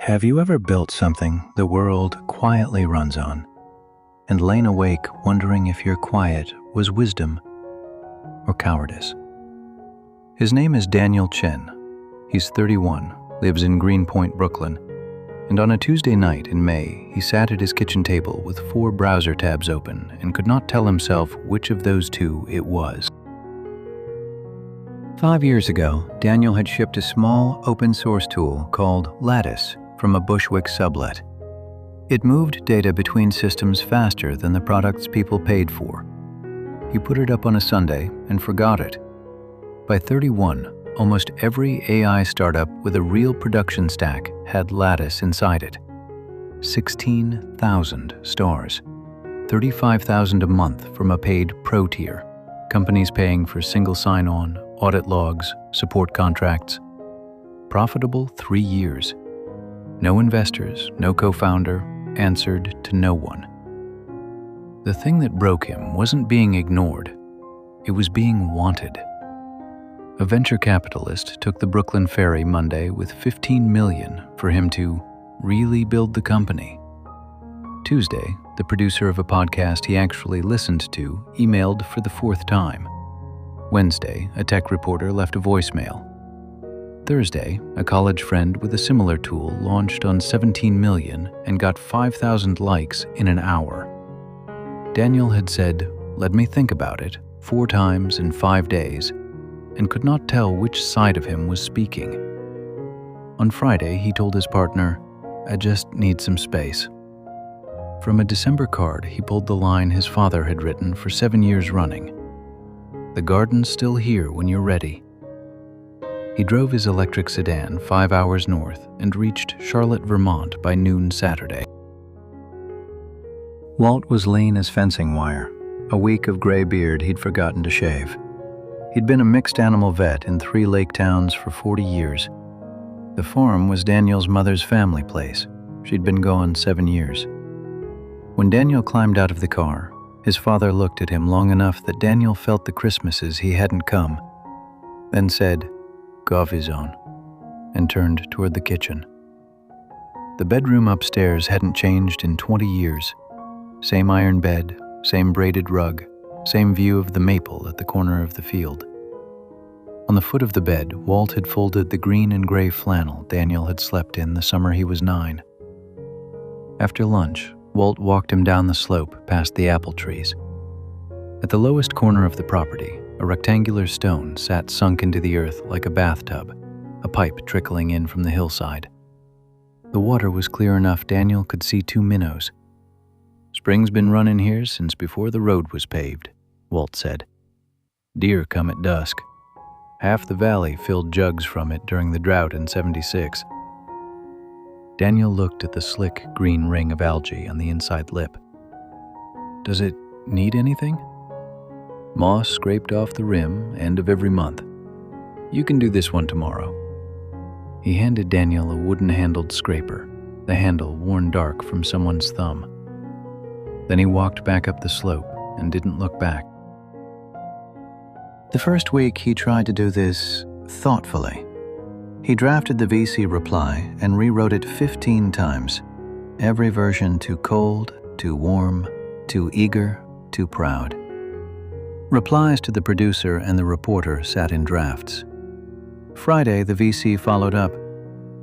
Have you ever built something the world quietly runs on, and lain awake wondering if your quiet was wisdom or cowardice? His name is Daniel Chen. He's 31, lives in Greenpoint, Brooklyn, and on a Tuesday night in May, he sat at his kitchen table with 4 browser tabs open and could not tell himself which of those 2 it was. 5 years ago, Daniel had shipped a small open-source tool called Lattice from a Bushwick sublet. It moved data between systems faster than the products people paid for. He put it up on a Sunday and forgot it. By 31, almost every AI startup with a real production stack had Lattice inside it. 16,000 stars, 35,000 a month from a paid pro tier, companies paying for single sign-on, audit logs, support contracts. Profitable 3 years. No investors, no co-founder, answered to no one. The thing that broke him wasn't being ignored, it was being wanted. A venture capitalist took the Brooklyn ferry Monday with $15 million for him to really build the company. Tuesday, the producer of a podcast he actually listened to emailed for the 4th time. Wednesday, a tech reporter left a voicemail. Thursday, a college friend with a similar tool launched on 17 million and got 5,000 likes in an hour. Daniel had said, "Let me think about it," 4 times in 5 days, and could not tell which side of him was speaking. On Friday, he told his partner, "I just need some space." From a December card, he pulled the line his father had written for 7 years running. "The garden's still here when you're ready." He drove his electric sedan 5 hours north and reached Charlotte, Vermont by noon Saturday. Walt was lean as fencing wire, a week of gray beard he'd forgotten to shave. He'd been a mixed animal vet in 3 lake towns for 40 years. The farm was Daniel's mother's family place. She'd been gone 7 years. When Daniel climbed out of the car, his father looked at him long enough that Daniel felt the Christmases he hadn't come, then said, "Coffee's on," and turned toward the kitchen. The bedroom upstairs hadn't changed in 20 years. Same iron bed, same braided rug, same view of the maple at the corner of the field. On the foot of the bed, Walt had folded the green and gray flannel Daniel had slept in the summer he was 9. After lunch, Walt walked him down the slope past the apple trees. At the lowest corner of the property, a rectangular stone sat sunk into the earth like a bathtub, a pipe trickling in from the hillside. The water was clear enough Daniel could see 2 minnows. "Spring's been running here since before the road was paved," Walt said. "Deer come at dusk. Half the valley filled jugs from it during the drought in '76. Daniel looked at the slick green ring of algae on the inside lip. "Does it need anything?" "Moss scraped off the rim, end of every month. You can do this one tomorrow." He handed Daniel a wooden-handled scraper, the handle worn dark from someone's thumb. Then he walked back up the slope and didn't look back. The first week he tried to do this thoughtfully. He drafted the VC reply and rewrote it 15 times, every version too cold, too warm, too eager, too proud. Replies to the producer and the reporter sat in drafts. Friday, the VC followed up.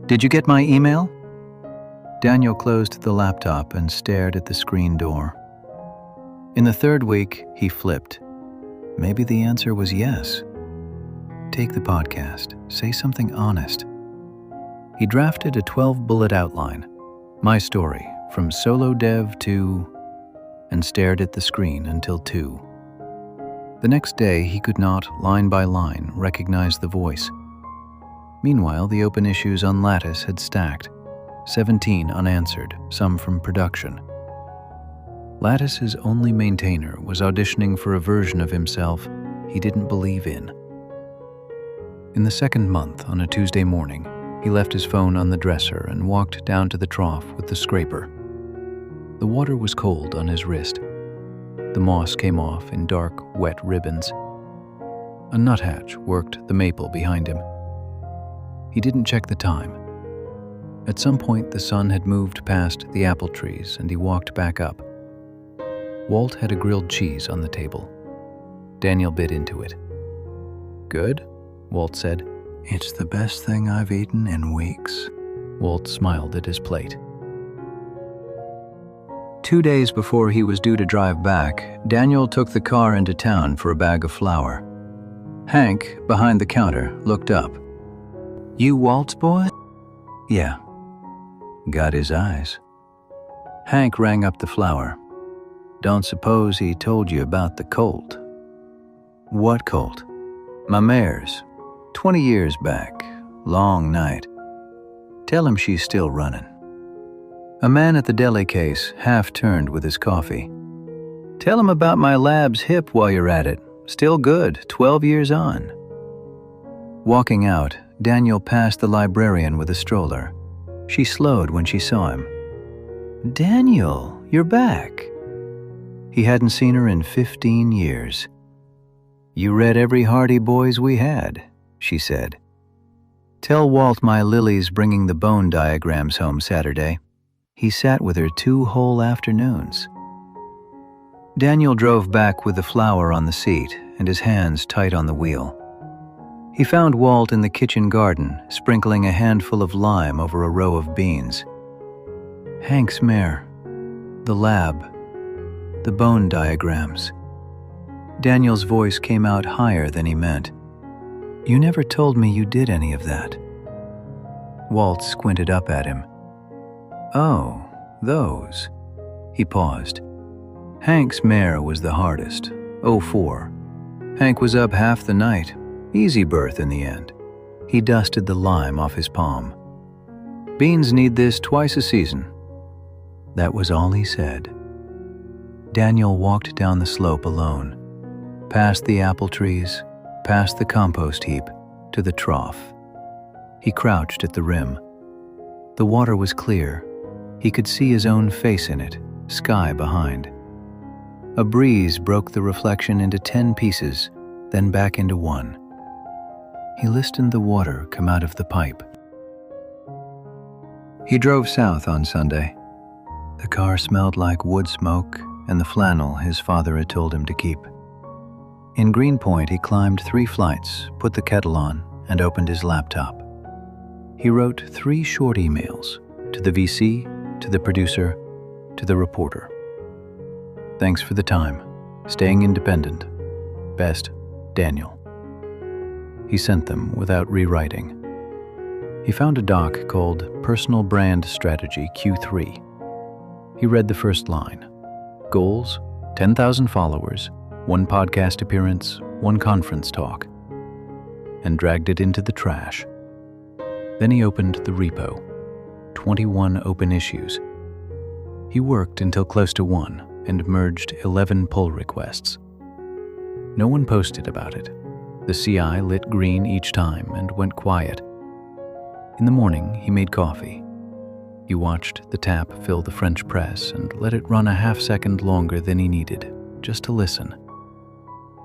"Did you get my email?" Daniel closed the laptop and stared at the screen door. In the 3rd week, he flipped. Maybe the answer was yes. Take the podcast. Say something honest. He drafted a 12-bullet outline. My story, from solo dev to... and stared at the screen until 2. The next day, he could not, line by line, recognize the voice. Meanwhile, the open issues on Lattice had stacked, 17 unanswered, some from production. Lattice's only maintainer was auditioning for a version of himself he didn't believe in. In the 2nd month, on a Tuesday morning, he left his phone on the dresser and walked down to the trough with the scraper. The water was cold on his wrist. The moss came off in dark, wet ribbons. A nuthatch worked the maple behind him. He didn't check the time. At some point, the sun had moved past the apple trees and he walked back up. Walt had a grilled cheese on the table. Daniel bit into it. "Good?" Walt said. "It's the best thing I've eaten in weeks." Walt smiled at his plate. 2 days before he was due to drive back, Daniel took the car into town for a bag of flour. Hank, behind the counter, looked up. "You Walt's boy?" "Yeah." Got his eyes. Hank rang up the flour. "Don't suppose he told you about the colt?" "What colt?" "My mare's. 20 years back. Long night. Tell him she's still running." A man at the deli case half turned with his coffee. "Tell him about my lab's hip while you're at it. Still good, 12 years on." Walking out, Daniel passed the librarian with a stroller. She slowed when she saw him. "Daniel, you're back." He hadn't seen her in 15 years. "You read every Hardy Boys we had," she said. "Tell Walt my Lily's bringing the bone diagrams home Saturday." He sat with her 2 whole afternoons. Daniel drove back with the flour on the seat and his hands tight on the wheel. He found Walt in the kitchen garden, sprinkling a handful of lime over a row of beans. "Hank's mare, the lab, the bone diagrams." Daniel's voice came out higher than he meant. "You never told me you did any of that." Walt squinted up at him. "Oh, those." He paused. Hank's mare was the hardest, 04. Hank was up half the night, easy berth in the end. He dusted the lime off his palm. "Beans need this twice a season." That was all he said. Daniel walked down the slope alone, past the apple trees, past the compost heap, to the trough. He crouched at the rim. The water was clear. He could see his own face in it, sky behind. A breeze broke the reflection into 10 pieces, then back into 1. He listened the water come out of the pipe. He drove south on Sunday. The car smelled like wood smoke and the flannel his father had told him to keep. In Greenpoint, he climbed 3 flights, put the kettle on, and opened his laptop. He wrote 3 short emails, to the VC, to the producer, to the reporter. "Thanks for the time. Staying independent. Best, Daniel." He sent them without rewriting. He found a doc called Personal Brand Strategy Q3. He read the first line. Goals, 10,000 followers, 1 podcast appearance, 1 conference talk, and dragged it into the trash. Then he opened the repo. 21 open issues. He worked until close to 1 and merged 11 pull requests. No one posted about it. The CI lit green each time and went quiet. In the morning, he made coffee. He watched the tap fill the French press and let it run a half-second longer than he needed, just to listen.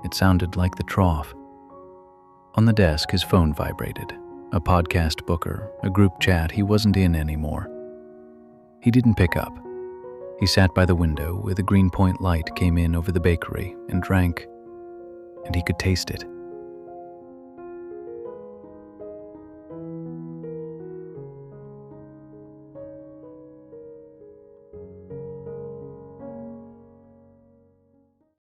It sounded like the trough. On the desk, his phone vibrated. A podcast booker, a group chat he wasn't in anymore. He didn't pick up. He sat by the window where the Greenpoint light came in over the bakery and drank, and he could taste it.